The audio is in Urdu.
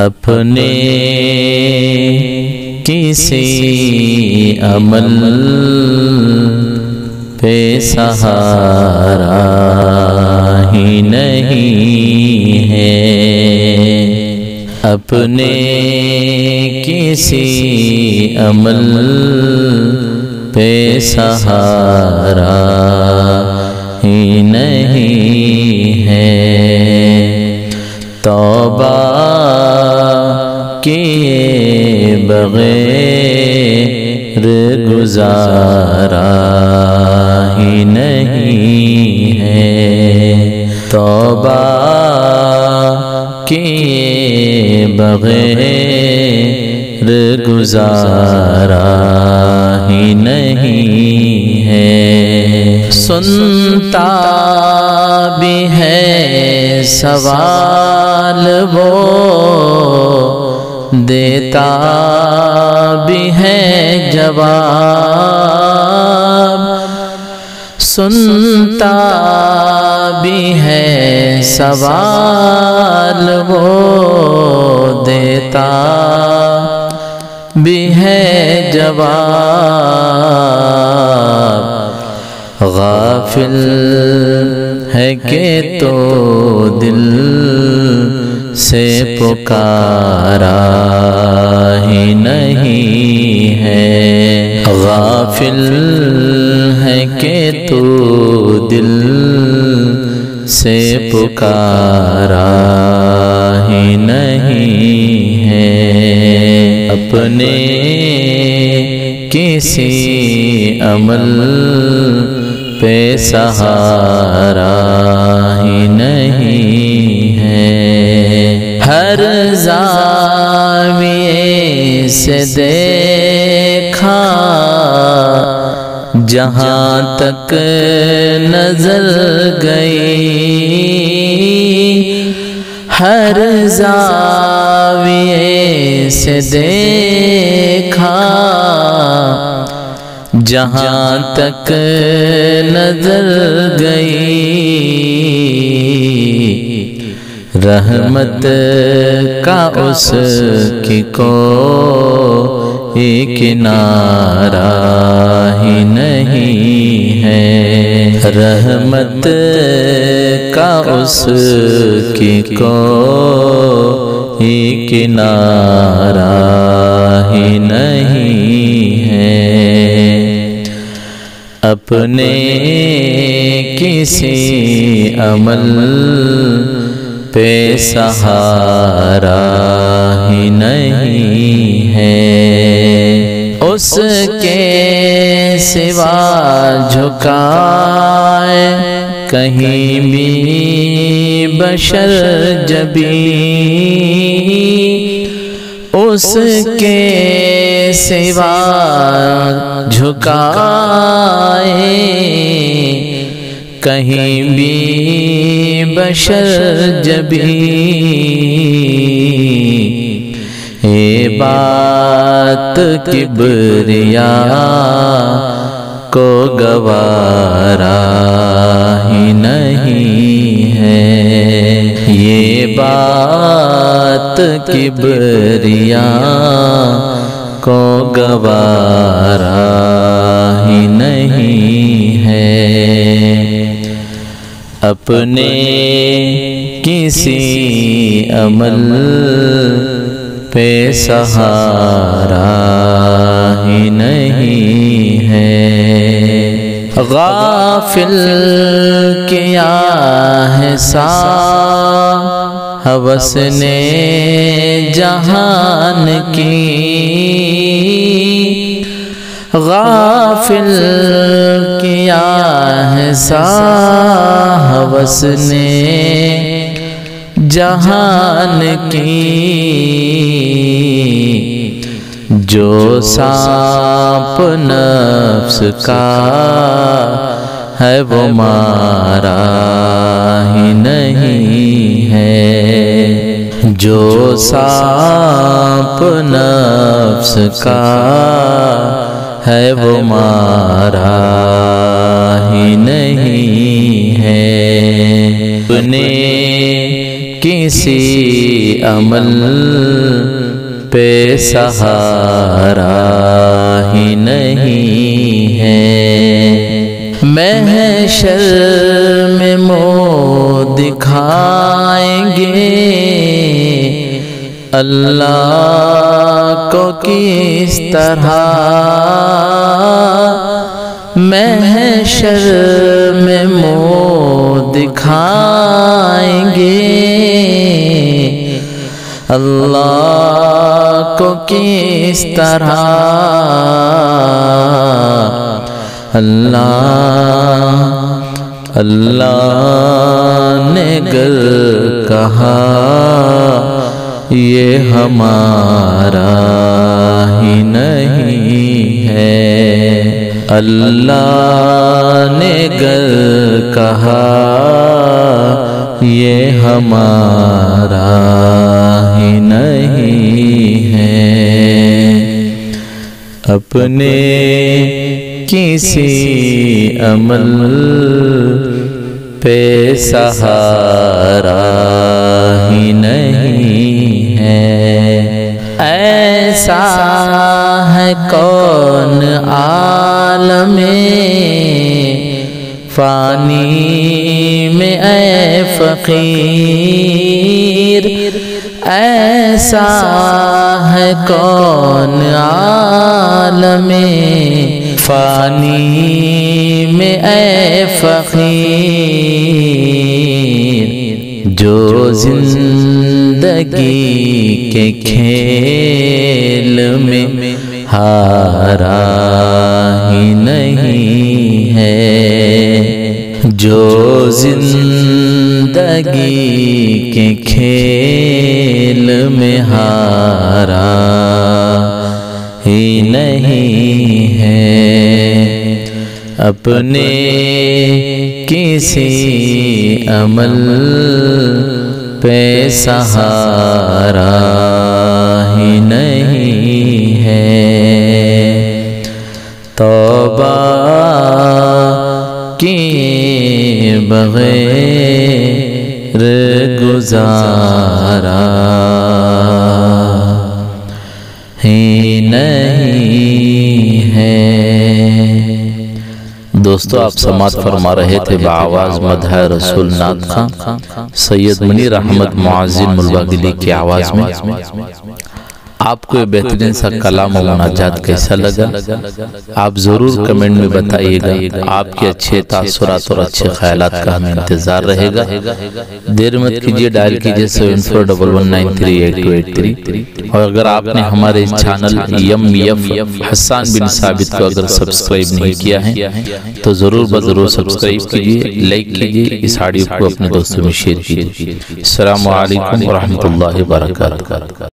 اپنے کسی عمل پہ سہارا ہی نہیں ہے، اپنے کسی عمل پہ سہارا ہی نہیں ہے، توبہ کیے بغیر گزارا ہی نہیں ہے، توبہ کیے بغیر گزارا ہی نہیں ہے، سنتا بھی ہے سوال وہ، دیتا بھی ہے جواب، سنتا بھی ہے سوال وہ، دیتا بھی ہے جواب، غافل ہے کہ تو دل سے پکارا ہی نہیں ہے، غافل ہے کہ تو دل سے پکارا ہی نہیں ہے، اپنے کسی عمل پہ سہارا ہی نہیں ہے، ہر زاویے سے دیکھا جہاں تک نظر گئی، ہر زاویے سے دیکھا جہاں تک نظر گئی، رحمت کا اس کی کوئی کنارہ ہی نہیں ہے، رحمت کا اس کی کوئی کنارہ ہی نہیں ہے، اپنے کسی عمل پہ سہارا ہی نہیں ہے، اس کے سوا جھکائے کہیں بھی بشر جبیں، اس کے سوا جھکائے کہیں بھی بشر جبیں، یہ بات کبریاء کو گوارا ہی نہیں ہے، یہ بات کبریاء کو گوارا ہی نہیں ہے، اپنے کسی عمل پہ سہارا ہی نہیں ہے، غافل کیا ہے ہوس نے جہان کی، غافل کیا ہے ہوس نے جہان کی، جو سانپ نفس کا ہے وہ مارا ہی نہیں ہے، جو سانپ نفس کا ہے وہ مارا ہی نہیں ہے، اپنے کسی عمل پہ سہارا ہی نہیں ہے۔ محشر میں منہ دکھائیں گے اللہ کو کس طرح، محشر میں منہ دکھائیں گے اللہ کو کس طرح، اللہ نے گر کہا یہ ہمارا ہی نہیں ہے، اللہ نے گر کہا یہ ہمارا ہی نہیں ہے۔ اپنے کسی عمل پہ سہارا ہی نہیں ہے، ایسا ہے کون عالم فانی میں اے فقیر، ایسا ہے کون عالم فانی میں اے فقیر، جو زندگی کے کھیل میں ہارا ہی نہیں ہے، جو زندگی کے کھیل میں ہارا ہی نہیں ہے۔ اپنے کسی عمل پہ سہارا ہی نہیں ہے، توبہ کیے بغیر گزارا ہی نہیں ہے۔ دوستو آپ سماعت فرما رہے تھے بآواز مدح رسول نعت خان سید منیر احمد معزز ملوگلی کی آواز میں۔ آپ کو یہ بہترین سا کلام و مناجات کیسا لگا آپ ضرور کمنٹ میں بتائیے گا۔ آپ کے اچھے تاثرات اور اچھے خیالات کا ہمیں انتظار رہے گا۔ دیر مت کیجئے، ڈائل کیجئے 7411938283، اور اگر آپ نے ہمارے اس چینل یم حسان بن ثابت کو اگر سبسکرائب نہیں کیا ہے تو ضرور سبسکرائب کیجئے، لائک کیجئے، اس آڈیو کو اپنے دوستوں میں شیئر کیجئے۔ السلام علیکم ورحمۃ اللہ وبرکاتہ۔